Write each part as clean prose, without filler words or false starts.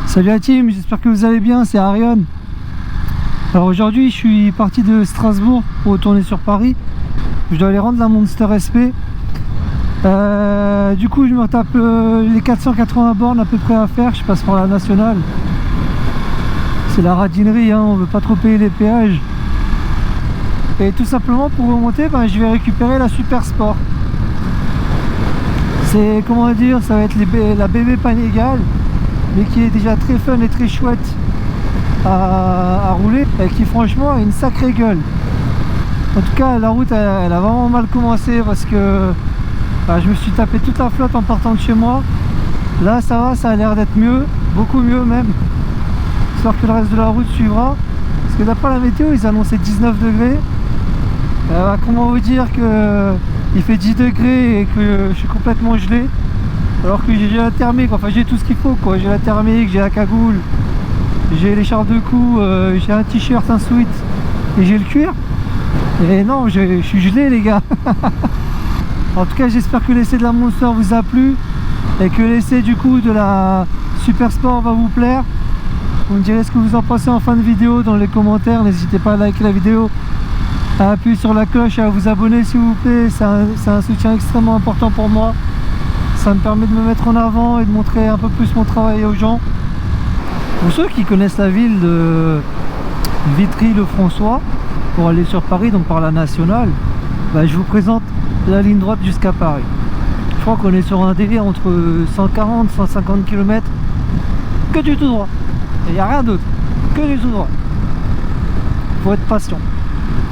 Salut la team, j'espère que vous allez bien, c'est Arion. Alors aujourd'hui je suis parti de Strasbourg pour retourner sur Paris. Je dois aller rendre la Monster SP. Du coup je me retape les 480 bornes à peu près à faire. Je passe par la nationale. C'est la radinerie, hein, on veut pas trop payer les péages. Et tout simplement pour remonter, je vais récupérer la Super Sport. C'est, comment dire, ça va être la BB Panigale, mais qui est déjà très fun et très chouette à rouler, et qui franchement a une sacrée gueule. En tout cas la route elle a vraiment mal commencé parce que je me suis tapé toute la flotte en partant de chez moi. Là ça va, ça a l'air d'être mieux, beaucoup mieux même. J'espère que le reste de la route suivra, parce que d'après la météo ils annonçaient 19 degrés. Comment vous dire que il fait 10 degrés et que je suis complètement gelé, alors que j'ai la thermique, enfin j'ai tout ce qu'il faut quoi. J'ai la thermique, j'ai la cagoule, j'ai l'écharpe de cou, j'ai un t-shirt, un sweat et j'ai le cuir. Et non, je suis gelé les gars. En tout cas j'espère que l'essai de la Monster vous a plu et que l'essai du coup de la Super Sport va vous plaire. Vous me direz ce que vous en pensez en fin de vidéo dans les commentaires. N'hésitez pas à liker la vidéo, à appuyer sur la cloche et à vous abonner s'il vous plaît. C'est un soutien extrêmement important pour moi. Ça me permet de me mettre en avant et de montrer un peu plus mon travail aux gens. Pour ceux qui connaissent la ville de Vitry-le-François, pour aller sur Paris, donc par la nationale, je vous présente la ligne droite jusqu'à Paris. Je crois qu'on est sur un délai entre 140 et 150 km que du tout droit. Il n'y a rien d'autre, que du tout droit. Faut être patient.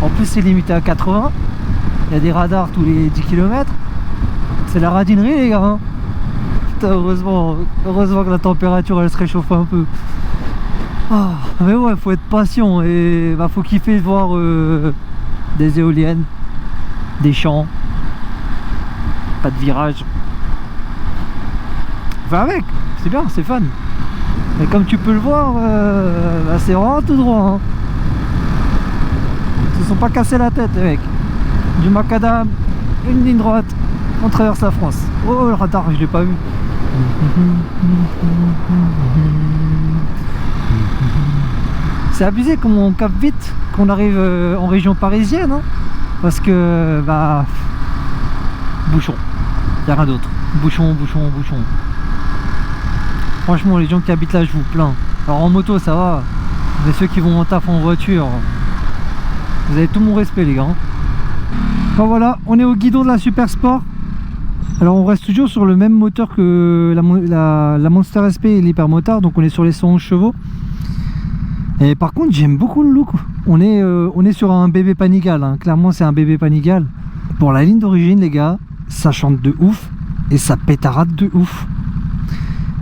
En plus c'est limité à 80. Il y a des radars tous les 10 km. C'est la radinerie les gars, hein. Putain, heureusement que la température elle se réchauffe un peu. Mais ouais, faut être patient et faut kiffer de voir des éoliennes, des champs, pas de virage. Enfin mec, c'est bien, c'est fun. Mais comme tu peux le voir, c'est vraiment tout droit, hein. Ils se sont pas cassés la tête les mecs. Du macadam, une ligne droite, on traverse la France. Oh le radar, je l'ai pas vu. C'est abusé comme on capte vite qu'on arrive en région parisienne, hein, parce que bouchon, y a rien d'autre. Bouchon. Franchement les gens qui habitent là je vous plains. Alors en moto ça va, mais ceux qui vont en taf en voiture, vous avez tout mon respect les gars. Bon voilà, on est au guidon de la Super Sport. Alors on reste toujours sur le même moteur que la Monster SP et l'Hypermotard, donc on est sur les 111 chevaux. Et par contre j'aime beaucoup le look. On est sur un bébé Panigale, hein. Clairement c'est un bébé Panigale. Pour la ligne d'origine les gars, ça chante de ouf et ça pétarade de ouf.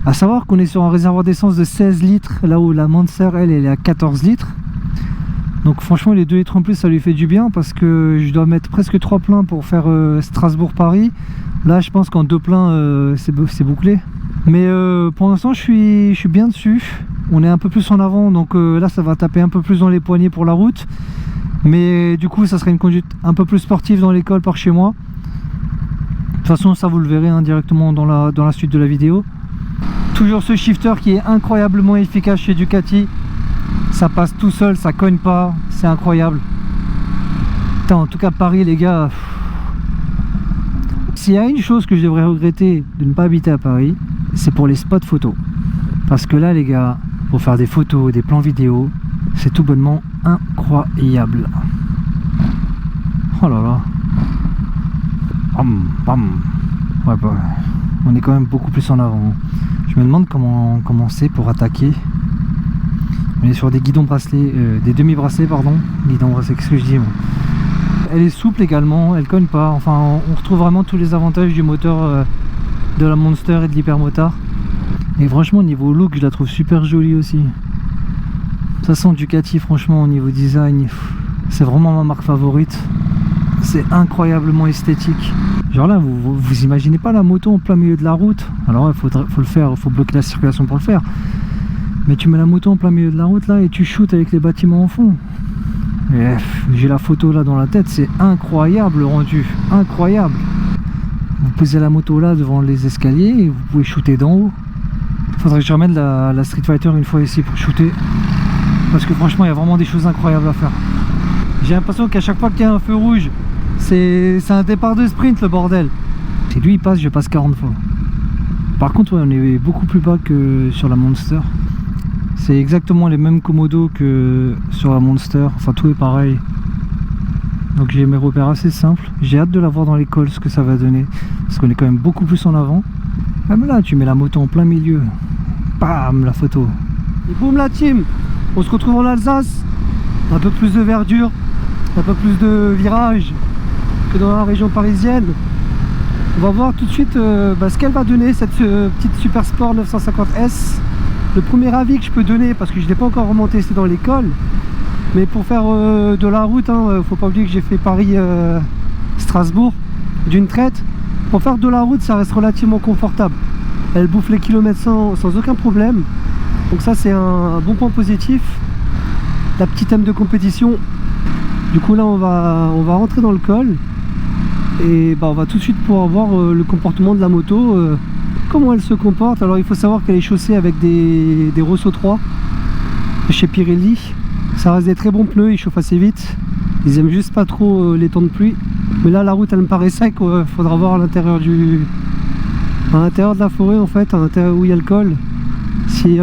A savoir qu'on est sur un réservoir d'essence de 16 litres, là où la Monster elle est à 14 litres. Donc franchement les 2 litres en plus ça lui fait du bien, parce que je dois mettre presque 3 pleins pour faire Strasbourg-Paris. Là je pense qu'en 2 pleins c'est bouclé. Mais pour l'instant je suis bien dessus. On est un peu plus en avant, donc là ça va taper un peu plus dans les poignets pour la route. Mais du coup ça serait une conduite un peu plus sportive dans l'école par chez moi. De toute façon ça vous le verrez directement dans la suite de la vidéo. Toujours ce shifter qui est incroyablement efficace chez Ducati. Ça passe tout seul, ça cogne pas, c'est incroyable. Putain, en tout cas Paris les gars, s'il y a une chose que je devrais regretter de ne pas habiter à Paris, c'est pour les spots photos. Parce que là les gars, pour faire des photos, des plans vidéo, c'est tout bonnement incroyable. Oh là là. Ouais, on est quand même beaucoup plus en avant. Je me demande comment c'est pour attaquer. On est sur des guidons bracelets, des demi-bracelets pardon. Guidons bracelets, qu'est-ce que je dis moi. Elle est souple également, elle cogne pas. Enfin on retrouve vraiment tous les avantages du moteur de la Monster et de l'Hypermotard. Et franchement au niveau look je la trouve super jolie aussi. De toute façon Ducati franchement au niveau design, c'est vraiment ma marque favorite. C'est incroyablement esthétique. Genre là vous imaginez pas la moto en plein milieu de la route. Alors il faut le faire, il faut bloquer la circulation pour le faire. Mais tu mets la moto en plein milieu de la route là et tu shootes avec les bâtiments en fond. J'ai la photo là dans la tête, c'est incroyable le rendu, incroyable. Vous posez la moto là devant les escaliers et vous pouvez shooter d'en haut. Faudrait que je ramène la Street Fighter une fois ici pour shooter. Parce que franchement, il y a vraiment des choses incroyables à faire. J'ai l'impression qu'à chaque fois qu'il y a un feu rouge, c'est un départ de sprint, le bordel. Si lui il passe, je passe 40 fois. Par contre, ouais, on est beaucoup plus bas que sur la Monster. C'est exactement les mêmes commodos que sur la Monster. Enfin, tout est pareil. Donc j'ai mes repères assez simples. J'ai hâte de la voir dans l'école, ce que ça va donner. Parce qu'on est quand même beaucoup plus en avant. Même là, tu mets la moto en plein milieu. Bam, la photo. Et boum la team. On se retrouve en Alsace. Un peu plus de verdure. Un peu plus de virages que dans la région parisienne. On va voir tout de suite ce qu'elle va donner, cette petite Super Sport 950S. Le premier avis que je peux donner, parce que je ne l'ai pas encore remonté, c'est dans l'école. Mais pour faire de la route, faut pas oublier que j'ai fait Paris-Strasbourg d'une traite. Pour faire de la route, ça reste relativement confortable. Elle bouffe les kilomètres sans aucun problème. Donc ça, c'est un bon point positif. La petite thème de compétition. Du coup, là, on va rentrer dans le col. Et on va tout de suite pouvoir voir le comportement de la moto. Comment elle se comporte. Alors, il faut savoir qu'elle est chaussée avec des Rosso 3 chez Pirelli. Ça reste des très bons pneus, ils chauffent assez vite. Ils aiment juste pas trop les temps de pluie. Mais là, la route, elle me paraît sec. Il faudra voir à l'intérieur de la forêt, en fait, à l'intérieur où il y a le col, si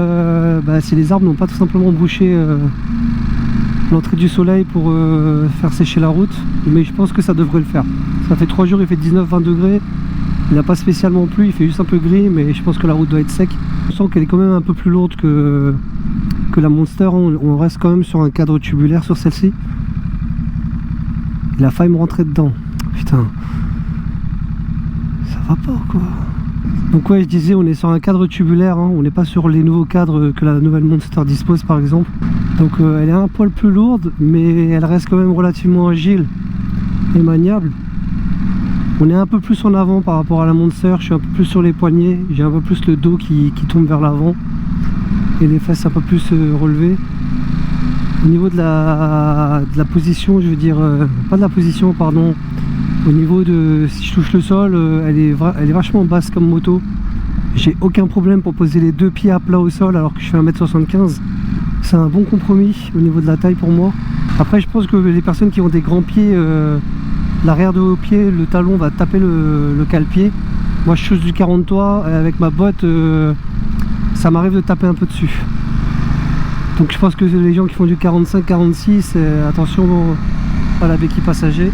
les arbres n'ont pas tout simplement bouché l'entrée du soleil pour faire sécher la route. Mais je pense que ça devrait le faire. Ça fait 3 jours, il fait 19-20 degrés. Il n'a pas spécialement plu, il fait juste un peu gris, mais je pense que la route doit être sec. On sent qu'elle est quand même un peu plus lourde que la Monster. On reste quand même sur un cadre tubulaire sur celle-ci. Il a failli me rentrer dedans. Putain. Ça va pas ou quoi? Donc ouais, je disais, on est sur un cadre tubulaire. On n'est pas sur les nouveaux cadres que la nouvelle Monster dispose par exemple. Donc elle est un poil plus lourde, mais elle reste quand même relativement agile et maniable. On est un peu plus en avant par rapport à la Monster. Je suis un peu plus sur les poignets. J'ai un peu plus le dos qui tombe vers l'avant. Et les fesses un peu plus relevées. Au niveau de la position, je veux dire, pas de la position, pardon. Au niveau de, si je touche le sol, elle est vachement basse comme moto. J'ai aucun problème pour poser les deux pieds à plat au sol alors que je fais 1m75. C'est un bon compromis au niveau de la taille pour moi. Après, je pense que les personnes qui ont des grands pieds, l'arrière de vos pieds, le talon va taper le cale-pied. Moi, je chausse du 40 toits et avec ma botte, ça m'arrive de taper un peu dessus. Donc je pense que les gens qui font du 45-46, attention à la béquille passager.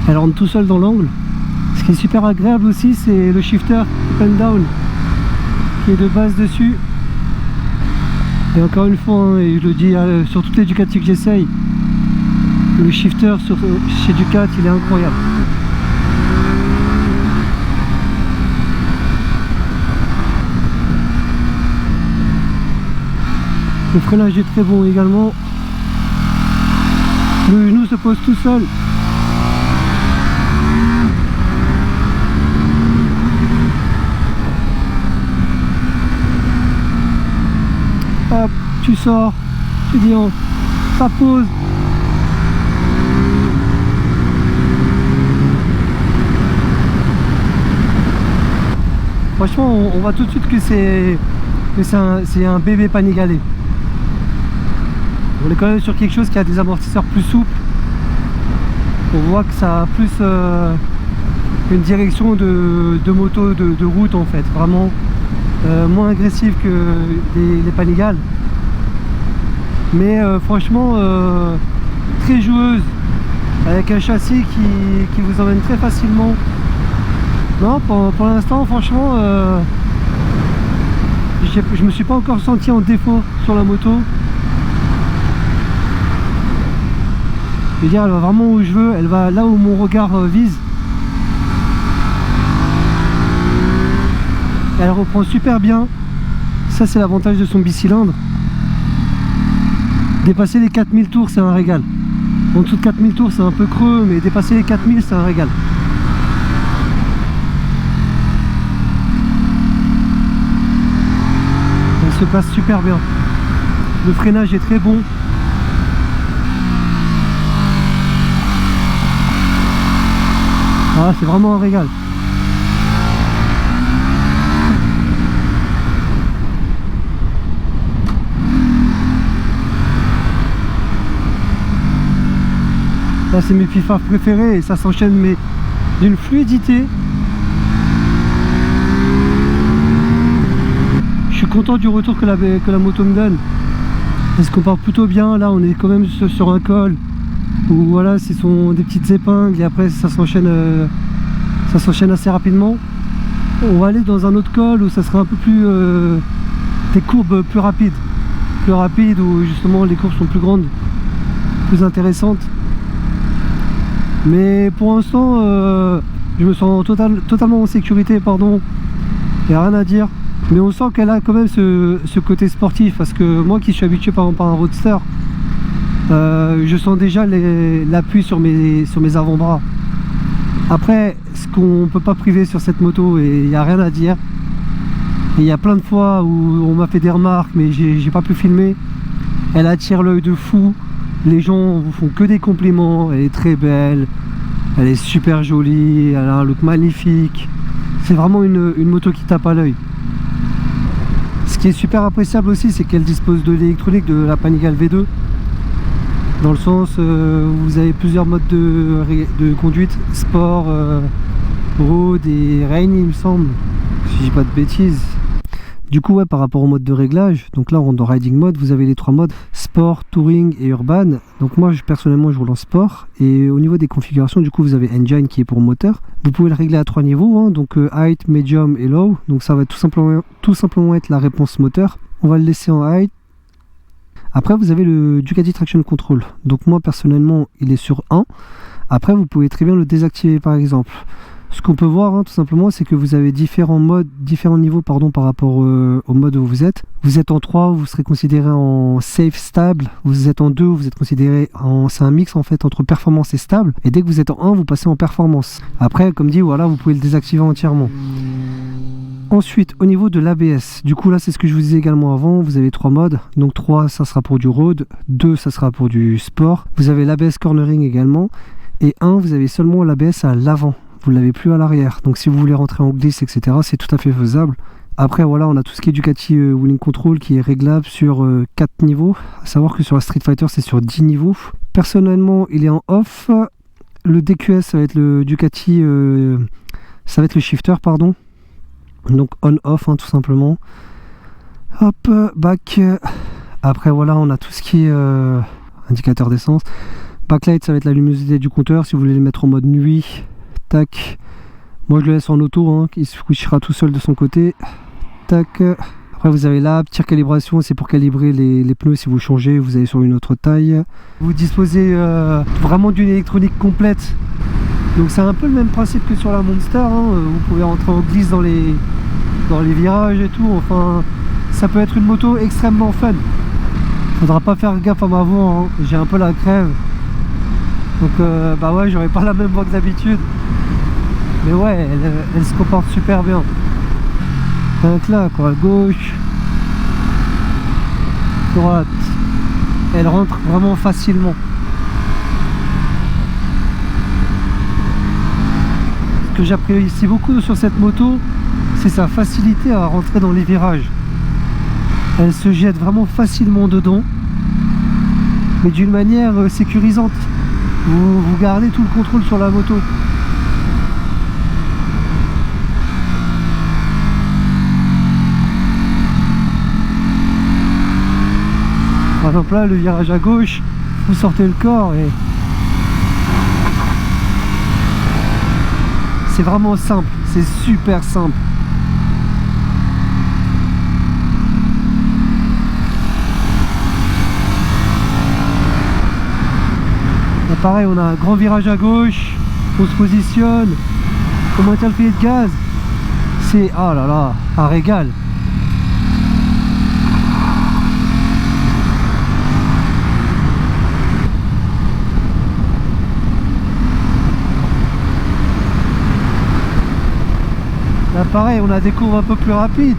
Elle rentre tout seul dans l'angle. Ce qui est super agréable aussi, c'est le shifter up and down qui est de base dessus. Et encore une fois, et je le dis sur toutes les Ducati que j'essaye, le shifter chez Ducat, il est incroyable. Le freinage est très bon également. Le genou se pose tout seul. Hop, tu sors, tu dis ça pose. Franchement, on voit tout de suite que c'est un bébé Panigale. On est quand même sur quelque chose qui a des amortisseurs plus souples. On voit que ça a plus une direction de moto de route en fait, vraiment moins agressive que les Panigale. Mais franchement très joueuse, avec un châssis qui vous emmène très facilement. Non, pour l'instant, franchement, je me suis pas encore senti en défaut sur la moto. Je veux dire, elle va vraiment où je veux, elle va là où mon regard vise. Elle reprend super bien. Ça, c'est l'avantage de son bicylindre. Dépasser les 4000 tours, c'est un régal. En dessous de 4000 tours, c'est un peu creux, mais dépasser les 4000, c'est un régal. Se place super bien. Le freinage est très bon. Ah, c'est vraiment un régal. Là, c'est mes pifards préférés et ça s'enchaîne mais d'une fluidité. Je suis content du retour que la moto me donne. Elle se compare plutôt bien. Là, on est quand même sur un col où voilà, ce sont des petites épingles et après ça s'enchaîne assez rapidement. On va aller dans un autre col où ça sera un peu plus des courbes plus rapides, où justement les courbes sont plus grandes, plus intéressantes. Mais pour l'instant, je me sens totalement en sécurité, pardon. Il n'y a rien à dire. Mais on sent qu'elle a quand même ce côté sportif. Parce que moi qui suis habitué par exemple par un roadster, je sens déjà l'appui sur mes avant-bras. Après, ce qu'on ne peut pas priver sur cette moto, et il n'y a rien à dire. Et il y a plein de fois où on m'a fait des remarques, mais j'ai pas pu filmer. Elle attire l'œil de fou. Les gens vous font que des compliments. Elle est très belle, elle est super jolie, elle a un look magnifique. C'est vraiment une moto qui tape à l'œil. Ce qui est super appréciable aussi, c'est qu'elle dispose de l'électronique de la Panigale V2. Dans le sens où vous avez plusieurs modes de conduite, sport, road et rain, il me semble, si je dis pas de bêtises. Du coup, ouais, par rapport au mode de réglage, donc là on rentre dans riding mode, vous avez les trois modes, sport, touring et urban. Donc moi personnellement je roule en sport, et au niveau des configurations, du coup vous avez engine qui est pour moteur. Vous pouvez le régler à trois niveaux, hein, donc height, medium et low. Donc ça va tout simplement être la réponse moteur. On va le laisser en height. Après vous avez le Ducati Traction Control. Donc moi personnellement il est sur 1. Après vous pouvez très bien le désactiver par exemple. Ce qu'on peut voir, hein, tout simplement, c'est que vous avez différents niveaux par rapport au mode où vous êtes. Vous êtes en 3, vous serez considéré en safe stable. Vous êtes en 2, vous êtes considéré en... C'est un mix en fait entre performance et stable. Et dès que vous êtes en 1, vous passez en performance. Après, comme dit, voilà, vous pouvez le désactiver entièrement. Ensuite, au niveau de l'ABS, du coup là c'est ce que je vous disais également avant, vous avez 3 modes. Donc 3, ça sera pour du road, 2, ça sera pour du sport. Vous avez l'ABS cornering également. Et 1, vous avez seulement l'ABS à l'avant. Vous ne l'avez plus à l'arrière. Donc si vous voulez rentrer en glisse, etc., c'est tout à fait faisable. Après voilà, on a tout ce qui est Ducati Wheeling Control qui est réglable sur 4 niveaux. À savoir que sur la Street Fighter c'est sur 10 niveaux. Personnellement il est en off. Le DQS ça va être le Ducati, ça va être le shifter pardon. Donc on off hein, tout simplement. Hop, back. Après voilà, on a tout ce qui est indicateur d'essence. Backlight ça va être la luminosité du compteur si vous voulez le mettre en mode nuit. Tac, moi je le laisse en auto, hein, il se switchera tout seul de son côté. Tac, après vous avez là, petite calibration, c'est pour calibrer les pneus si vous changez, vous allez sur une autre taille. Vous disposez vraiment d'une électronique complète, donc c'est un peu le même principe que sur la Monster, hein. Vous pouvez rentrer en glisse dans les virages et tout, enfin ça peut être une moto extrêmement fun. Faudra pas faire gaffe à ma voix, hein. J'ai un peu la crève. Donc bah ouais, j'aurais pas la même voix que d'habitude. Mais ouais, elle se comporte super bien. Donc là, quoi, gauche, droite. Elle rentre vraiment facilement. Ce que j'apprécie beaucoup sur cette moto, c'est sa facilité à rentrer dans les virages. Elle se jette vraiment facilement dedans, mais d'une manière sécurisante. Vous gardez tout le contrôle sur la moto. Par exemple là, le virage à gauche, vous sortez le corps et c'est vraiment simple, c'est super simple. Là, pareil, on a un grand virage à gauche, on se positionne, on monte le pied de gaz, c'est, ah là là, un régal. Là pareil, on a des courbes un peu plus rapides.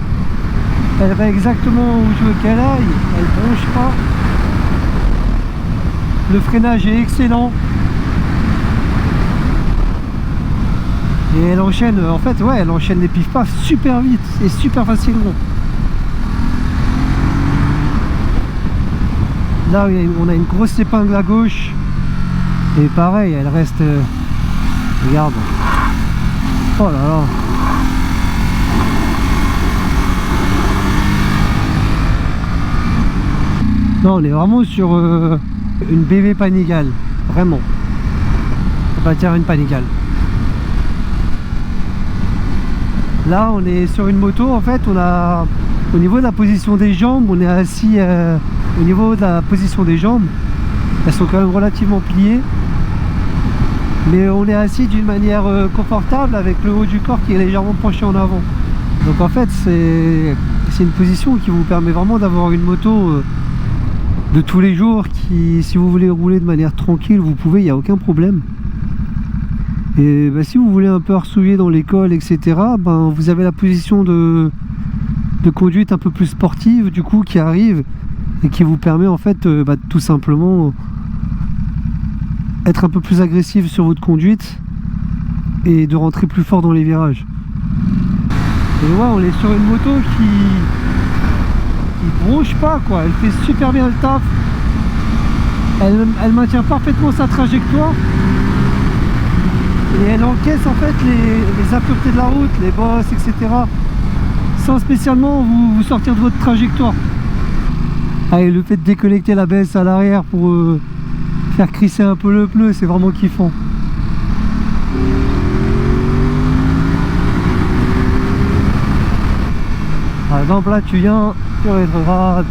Elle va exactement où je veux qu'elle aille, elle bronche pas. Le freinage est excellent. Et elle enchaîne, en fait, ouais, elle enchaîne les pif-paf super vite et super facilement. Là, on a une grosse épingle à gauche. Et pareil, elle reste... regarde. Oh là là. Non, on est vraiment sur une BV Panigale. Vraiment. On va dire une Panigale. Là, on est sur une moto. En fait, on a... Au niveau de la position des jambes, on est assis... au niveau de la position des jambes, elles sont quand même relativement pliées. Mais on est assis d'une manière confortable avec le haut du corps qui est légèrement penché en avant. Donc en fait, c'est une position qui vous permet vraiment d'avoir une moto de tous les jours qui, si vous voulez rouler de manière tranquille, vous pouvez, il n'y a aucun problème. Et bah, si vous voulez un peu arsouiller dans l'école, etc., ben, vous avez la position de conduite un peu plus sportive, du coup, qui arrive et qui vous permet en fait bah, tout simplement être un peu plus agressif sur votre conduite et de rentrer plus fort dans les virages. Et ouais, on est sur une moto qui bronche pas quoi, elle fait super bien le taf, elle maintient parfaitement sa trajectoire et elle encaisse en fait les impuretés de la route, les bosses, etc. sans spécialement vous sortir de votre trajectoire. Ah, et le fait de déconnecter la BS à l'arrière pour faire crisser un peu le pneu, c'est vraiment kiffant. Par exemple là tu viens, tu rétrogrades.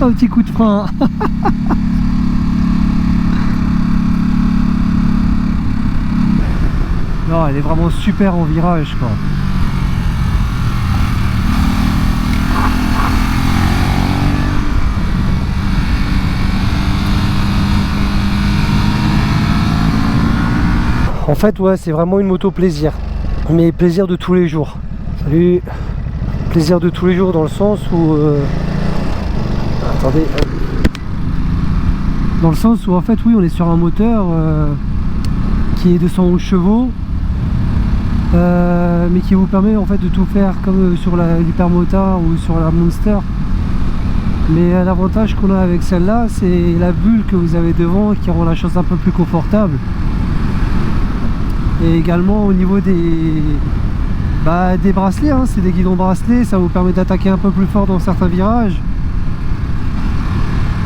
Un petit coup de frein. Non, elle est vraiment super en virage quoi. En fait, ouais, c'est vraiment une moto plaisir. Mais plaisir de tous les jours. Salut. Plaisir de tous les jours dans le sens où... Attendez. Dans le sens où, en fait, oui, on est sur un moteur qui est de 111 chevaux. Mais qui vous permet, en fait, de tout faire comme sur l'Hypermotard ou sur la Monster. Mais l'avantage qu'on a avec celle-là, c'est la bulle que vous avez devant qui rend la chose un peu plus confortable. Et également au niveau des bracelets, hein, c'est des guidons bracelets, ça vous permet d'attaquer un peu plus fort dans certains virages.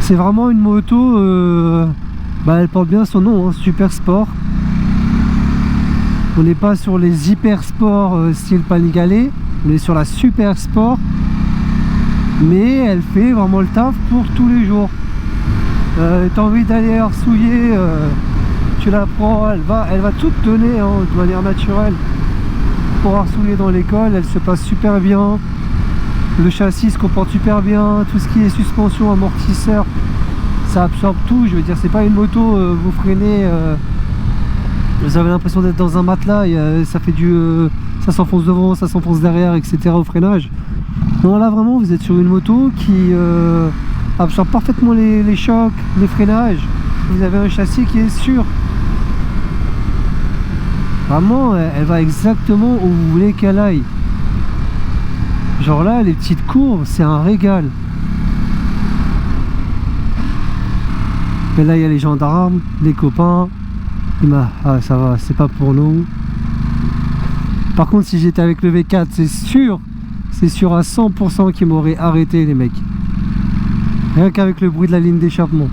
C'est vraiment une moto, elle porte bien son nom, hein, super sport. On n'est pas sur les hyper sports style Panigale, on est sur la super sport. Mais elle fait vraiment le taf pour tous les jours. T'as envie d'aller arsouiller, tu la prends, elle va tout te donner hein, de manière naturelle pour arsouiller dans l'école. Elle se passe super bien, le châssis se comporte super bien, tout ce qui est suspension, amortisseur, ça absorbe tout. Je veux dire, c'est pas une moto, vous freinez, vous avez l'impression d'être dans un matelas et ça fait ça s'enfonce devant, ça s'enfonce derrière, etc. au freinage. Non, là vraiment vous êtes sur une moto qui absorbe parfaitement les chocs, les freinages. Vous avez un châssis qui est sûr. Vraiment, elle va exactement où vous voulez qu'elle aille. Genre là, les petites courbes, c'est un régal. Mais là, il y a les gendarmes, les copains. Ah, ça va, c'est pas pour nous. Par contre, si j'étais avec le V4, c'est sûr à 100% qu'ils m'auraient arrêté, les mecs. Rien qu'avec le bruit de la ligne d'échappement.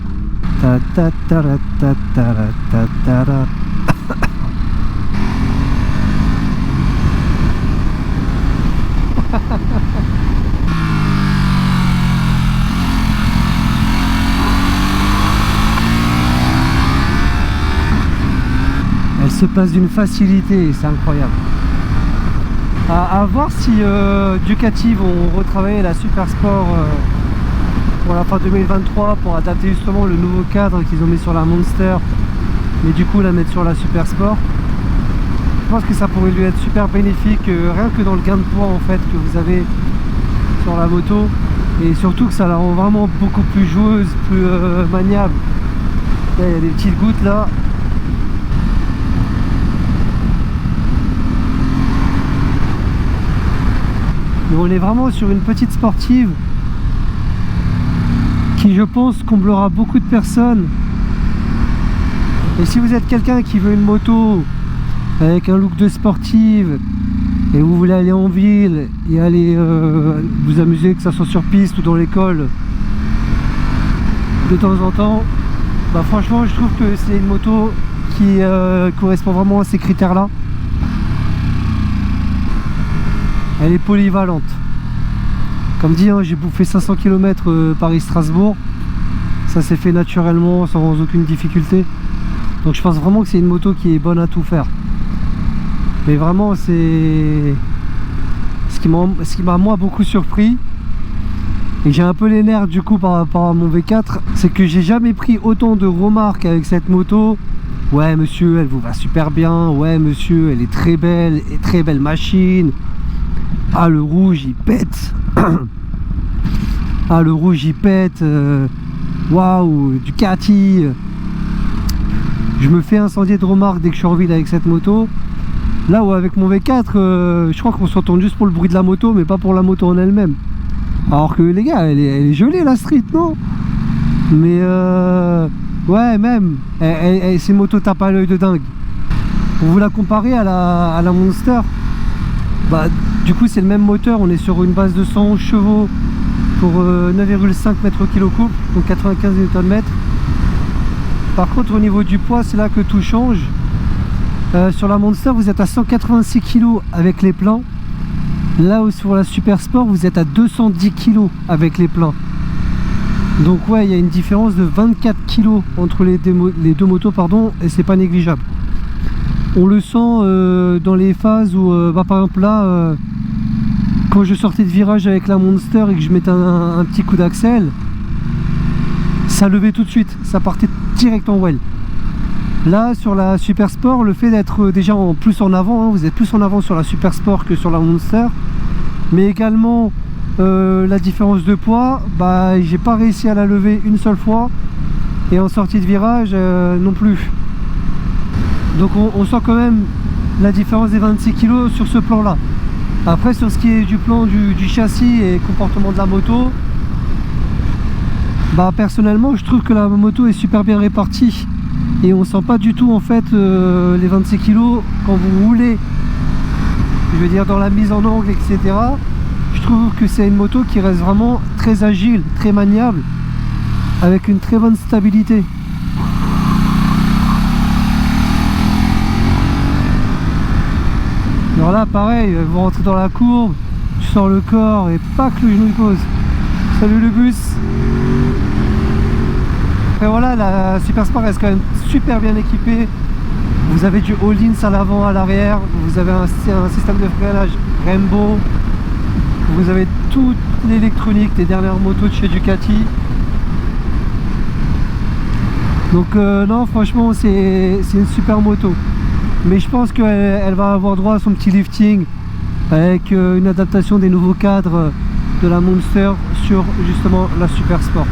Elle se passe d'une facilité, c'est incroyable. À voir si Ducati vont retravailler la Super Sport pour la fin 2023 pour adapter justement le nouveau cadre qu'ils ont mis sur la Monster, mais du coup la mettre sur la Super Sport. Je pense que ça pourrait lui être super bénéfique, rien que dans le gain de poids en fait que vous avez sur la moto, et surtout que ça la rend vraiment beaucoup plus joueuse, plus maniable. Là, il y a des petites gouttes là. on est vraiment sur une petite sportive qui, je pense, comblera beaucoup de personnes. Et si vous êtes quelqu'un qui veut une moto avec un look de sportive et vous voulez aller en ville et aller vous amuser, que ça soit sur piste ou dans l'école de temps en temps, bah franchement je trouve que c'est une moto qui correspond vraiment à ces critères là. Elle est polyvalente. Comme dit, hein, j'ai bouffé 500 km Paris-Strasbourg. Ça s'est fait naturellement, sans aucune difficulté. Donc je pense vraiment que c'est une moto qui est bonne à tout faire. Mais vraiment, c'est ce qui m'a moi beaucoup surpris. Et j'ai un peu les nerfs du coup par rapport à mon V4. C'est que j'ai jamais pris autant de remarques avec cette moto. Ouais monsieur, elle vous va super bien. Ouais monsieur, elle est très belle. Et très belle machine. Ah le rouge il pète. Ah le rouge il pète. Waouh, Ducati. Je me fais incendier de remarques dès que je suis en ville avec cette moto. Là où avec mon V4, je crois qu'on s'entend juste pour le bruit de la moto, mais pas pour la moto en elle-même. Alors que les gars, elle est jolie la street, non? Mais ouais, même, c'est une moto tape à l'œil de dingue. Pour vous la comparer à la Monster, bah, du coup c'est le même moteur, on est sur une base de 111 chevaux pour 9,5 m3, donc 95 Nm. Par contre au niveau du poids, c'est là que tout change. Sur la Monster vous êtes à 186 kg avec les pleins. Là où sur la Super Sport vous êtes à 210 kg avec les pleins. Donc ouais, il y a une différence de 24 kg entre les deux motos, pardon, et c'est pas négligeable. On le sent dans les phases où bah, par exemple là quand je sortais de virage avec la Monster et que je mettais un petit coup d'axel, ça levait tout de suite, ça partait direct en well. Là sur la Super Sport, le fait d'être déjà plus en avant, hein, vous êtes plus en avant sur la Super Sport que sur la Monster, mais également la différence de poids, bah j'ai pas réussi à la lever une seule fois, et en sortie de virage non plus. Donc on sent quand même la différence des 26 kg sur ce plan là. Après sur ce qui est du plan du châssis et comportement de la moto, bah personnellement je trouve que la moto est super bien répartie. Et on sent pas du tout en fait les 26 kg quand vous roulez, je veux dire dans la mise en angle, etc. Je trouve que c'est une moto qui reste vraiment très agile, très maniable, avec une très bonne stabilité. Alors là pareil, vous rentrez dans la courbe, tu sors le corps et pack, le genou il pose. Salut le bus. Et voilà, la Super Sport reste quand même super bien équipée. Vous avez du all-ins à l'avant, à l'arrière. Vous avez un système de freinage Rainbow. Vous avez toute l'électronique des dernières motos de chez Ducati. Donc non, franchement, c'est une super moto. Mais je pense qu'elle va avoir droit à son petit lifting avec une adaptation des nouveaux cadres de la Monster sur justement la Super Sport.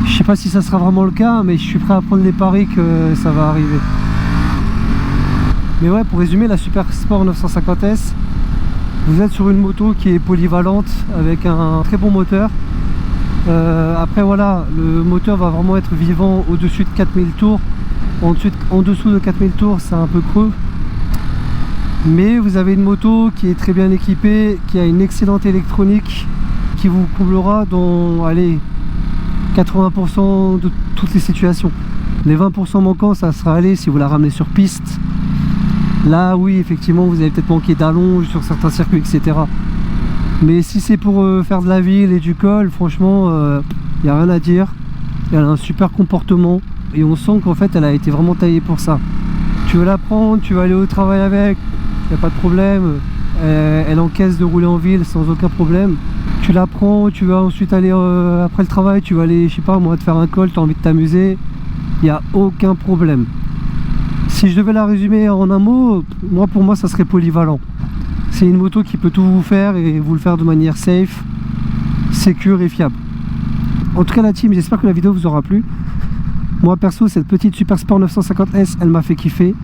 Je sais pas si ça sera vraiment le cas, mais je suis prêt à prendre les paris que ça va arriver. Mais ouais, pour résumer, la Super Sport 950S, vous êtes sur une moto qui est polyvalente avec un très bon moteur. Après voilà, le moteur va vraiment être vivant au-dessus de 4000 tours. En dessous de 4000 tours, c'est un peu creux. Mais vous avez une moto qui est très bien équipée, qui a une excellente électronique, qui vous comblera dans, allez, 80% de toutes les situations. Les 20% manquants, ça sera allé si vous la ramenez sur piste. Là oui, effectivement, vous allez peut-être manquer d'allonge sur certains circuits, etc. Mais si c'est pour faire de la ville et du col, franchement, il n'y a rien à dire. Elle a un super comportement et on sent qu'en fait elle a été vraiment taillée pour ça. Tu veux la prendre, tu vas aller au travail avec, il n'y a pas de problème. Elle encaisse de rouler en ville sans aucun problème. Tu la prends, tu vas ensuite aller après le travail, tu vas aller, je sais pas moi, te faire un col, tu as envie de t'amuser, il n'y a aucun problème. Si je devais la résumer en un mot, pour moi ça serait polyvalent. C'est une moto qui peut tout vous faire et vous le faire de manière safe, sécure et fiable. En tout cas la team, j'espère que la vidéo vous aura plu. Moi perso, cette petite Super Sport 950S, elle m'a fait kiffer.